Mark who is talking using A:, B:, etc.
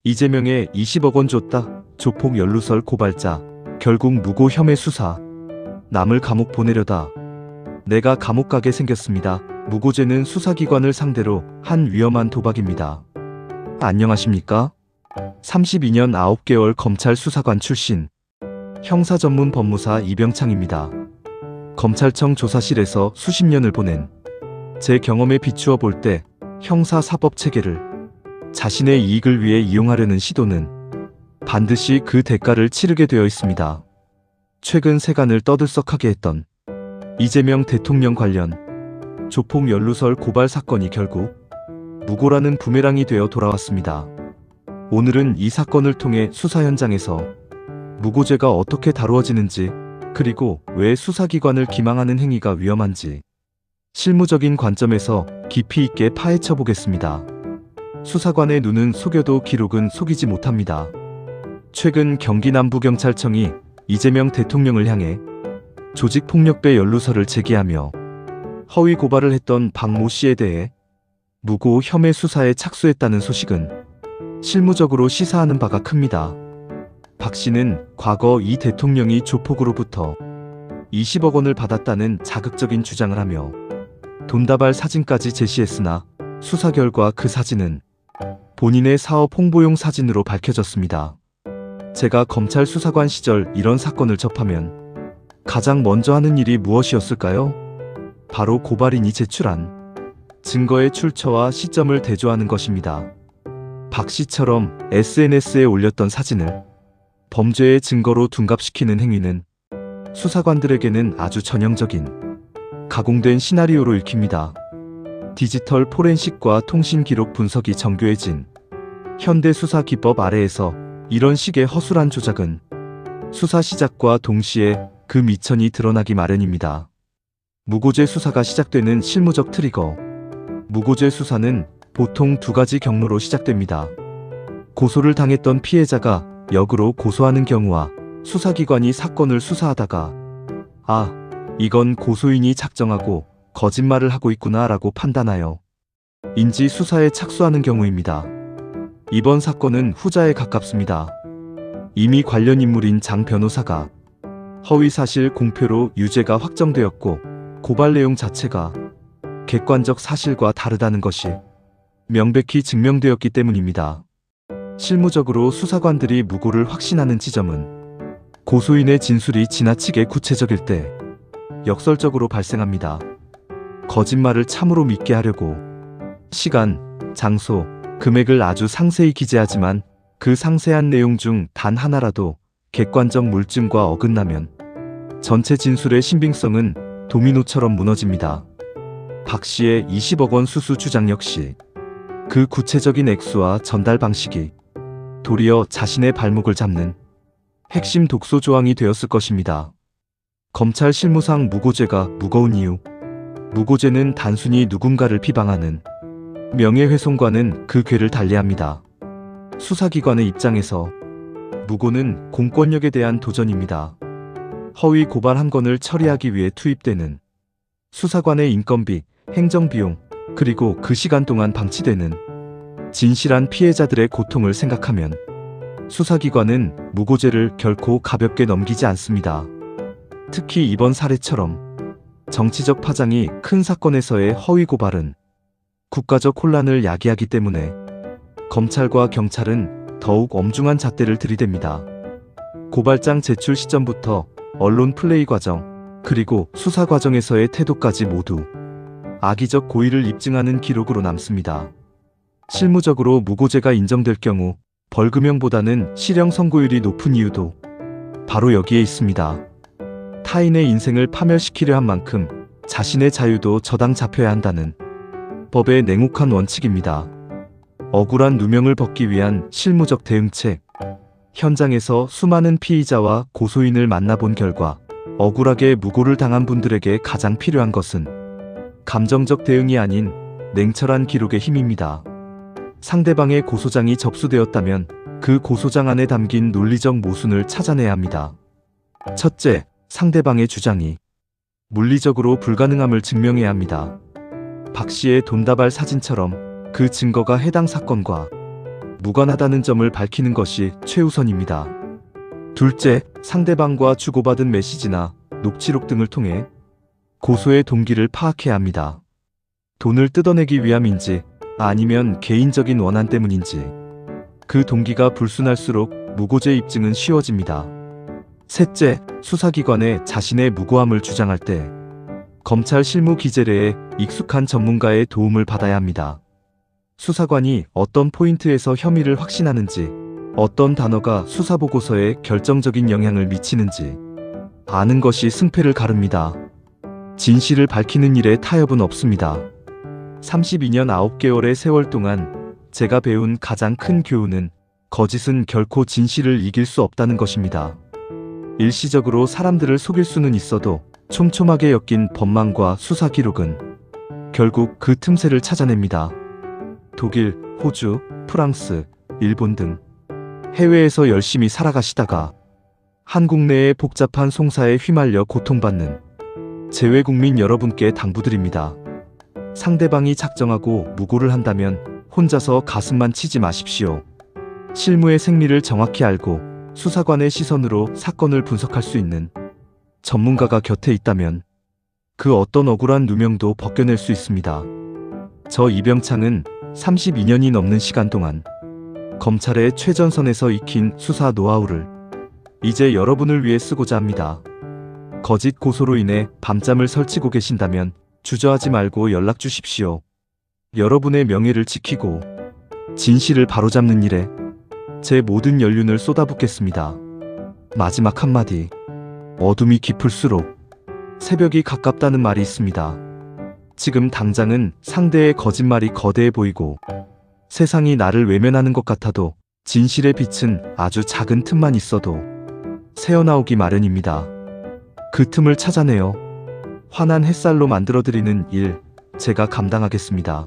A: 이재명의 20억 원 줬다. 조폭 연루설 고발자. 결국 무고 혐의 수사. 남을 감옥 보내려다 내가 감옥 가게 생겼습니다. 무고죄는 수사기관을 상대로 한 위험한 도박입니다. 안녕하십니까? 32년 9개월 검찰 수사관 출신 형사전문 법무사 이병창입니다. 검찰청 조사실에서 수십 년을 보낸 제 경험에 비추어 볼 때 형사사법체계를 자신의 이익을 위해 이용하려는 시도는 반드시 그 대가를 치르게 되어 있습니다. 최근 세간을 떠들썩하게 했던 이재명 대통령 관련 조폭 연루설 고발 사건이 결국 무고라는 부메랑이 되어 돌아왔습니다. 오늘은 이 사건을 통해 수사 현장에서 무고죄가 어떻게 다루어지는지, 그리고 왜 수사기관을 기망하는 행위가 위험한지 실무적인 관점에서 깊이 있게 파헤쳐 보겠습니다. 수사관의 눈은 속여도 기록은 속이지 못합니다. 최근 경기 남부경찰청이 이재명 대통령을 향해 조직폭력배 연루설을 제기하며 허위 고발을 했던 박 모 씨에 대해 무고 혐의 수사에 착수했다는 소식은 실무적으로 시사하는 바가 큽니다. 박 씨는 과거 이 대통령이 조폭으로부터 20억 원을 받았다는 자극적인 주장을 하며 돈다발 사진까지 제시했으나 수사 결과 그 사진은 본인의 사업 홍보용 사진으로 밝혀졌습니다. 제가 검찰 수사관 시절 이런 사건을 접하면 가장 먼저 하는 일이 무엇이었을까요? 바로 고발인이 제출한 증거의 출처와 시점을 대조하는 것입니다. 박 씨처럼 SNS에 올렸던 사진을 범죄의 증거로 둔갑시키는 행위는 수사관들에게는 아주 전형적인 가공된 시나리오로 읽힙니다. 디지털 포렌식과 통신기록 분석이 정교해진 현대 수사 기법 아래에서 이런 식의 허술한 조작은 수사 시작과 동시에 그 미천이 드러나기 마련입니다. 무고죄 수사가 시작되는 실무적 트리거. 무고죄 수사는 보통 두 가지 경로로 시작됩니다. 고소를 당했던 피해자가 역으로 고소하는 경우와 수사기관이 사건을 수사하다가 이건 고소인이 작정하고 거짓말을 하고 있구나 라고 판단하여 인지 수사에 착수하는 경우입니다. 이번 사건은 후자에 가깝습니다. 이미 관련 인물인 장 변호사가 허위사실 공표로 유죄가 확정되었고 고발 내용 자체가 객관적 사실과 다르다는 것이 명백히 증명되었기 때문입니다. 실무적으로 수사관들이 무고를 확신하는 지점은 고소인의 진술이 지나치게 구체적일 때 역설적으로 발생합니다. 거짓말을 참으로 믿게 하려고 시간, 장소, 금액을 아주 상세히 기재하지만 그 상세한 내용 중 단 하나라도 객관적 물증과 어긋나면 전체 진술의 신빙성은 도미노처럼 무너집니다. 박 씨의 20억 원 수수 주장 역시 그 구체적인 액수와 전달 방식이 도리어 자신의 발목을 잡는 핵심 독소 조항이 되었을 것입니다. 검찰 실무상 무고죄가 무거운 이유. 무고죄는 단순히 누군가를 비방하는 명예훼손과는 그 궤를 달리합니다. 수사기관의 입장에서 무고는 공권력에 대한 도전입니다. 허위 고발 한 건을 처리하기 위해 투입되는 수사관의 인건비, 행정비용, 그리고 그 시간 동안 방치되는 진실한 피해자들의 고통을 생각하면 수사기관은 무고죄를 결코 가볍게 넘기지 않습니다. 특히 이번 사례처럼 정치적 파장이 큰 사건에서의 허위 고발은 국가적 혼란을 야기하기 때문에 검찰과 경찰은 더욱 엄중한 잣대를 들이댑니다. 고발장 제출 시점부터 언론 플레이 과정, 그리고 수사 과정에서의 태도까지 모두 악의적 고의를 입증하는 기록으로 남습니다. 실무적으로 무고죄가 인정될 경우 벌금형보다는 실형 선고율이 높은 이유도 바로 여기에 있습니다. 타인의 인생을 파멸시키려 한 만큼 자신의 자유도 저당 잡혀야 한다는 법의 냉혹한 원칙입니다. 억울한 누명을 벗기 위한 실무적 대응책. 현장에서 수많은 피의자와 고소인을 만나본 결과 억울하게 무고를 당한 분들에게 가장 필요한 것은 감정적 대응이 아닌 냉철한 기록의 힘입니다. 상대방의 고소장이 접수되었다면 그 고소장 안에 담긴 논리적 모순을 찾아내야 합니다. 첫째, 상대방의 주장이 물리적으로 불가능함을 증명해야 합니다. 박 씨의 돈다발 사진처럼 그 증거가 해당 사건과 무관하다는 점을 밝히는 것이 최우선입니다. 둘째, 상대방과 주고받은 메시지나 녹취록 등을 통해 고소의 동기를 파악해야 합니다. 돈을 뜯어내기 위함인지 아니면 개인적인 원한 때문인지 그 동기가 불순할수록 무고죄 입증은 쉬워집니다. 셋째, 수사기관에 자신의 무고함을 주장할 때 검찰 실무 기재례에 익숙한 전문가의 도움을 받아야 합니다. 수사관이 어떤 포인트에서 혐의를 확신하는지, 어떤 단어가 수사보고서에 결정적인 영향을 미치는지 아는 것이 승패를 가릅니다. 진실을 밝히는 일에 타협은 없습니다. 32년 9개월의 세월 동안 제가 배운 가장 큰 교훈은 거짓은 결코 진실을 이길 수 없다는 것입니다. 일시적으로 사람들을 속일 수는 있어도 촘촘하게 엮인 법망과 수사 기록은 결국 그 틈새를 찾아냅니다. 독일, 호주, 프랑스, 일본 등 해외에서 열심히 살아가시다가 한국 내의 복잡한 송사에 휘말려 고통받는 재외국민 여러분께 당부드립니다. 상대방이 작정하고 무고를 한다면 혼자서 가슴만 치지 마십시오. 실무의 생리를 정확히 알고 수사관의 시선으로 사건을 분석할 수 있는 전문가가 곁에 있다면 그 어떤 억울한 누명도 벗겨낼 수 있습니다. 저 이병창은 32년이 넘는 시간 동안 검찰의 최전선에서 익힌 수사 노하우를 이제 여러분을 위해 쓰고자 합니다. 거짓 고소로 인해 밤잠을 설치고 계신다면 주저하지 말고 연락 주십시오. 여러분의 명예를 지키고 진실을 바로잡는 일에 제 모든 연륜을 쏟아붓겠습니다. 마지막 한마디. 어둠이 깊을수록 새벽이 가깝다는 말이 있습니다. 지금 당장은 상대의 거짓말이 거대해 보이고 세상이 나를 외면하는 것 같아도 진실의 빛은 아주 작은 틈만 있어도 새어나오기 마련입니다. 그 틈을 찾아내어 환한 햇살로 만들어드리는 일 제가 감당하겠습니다.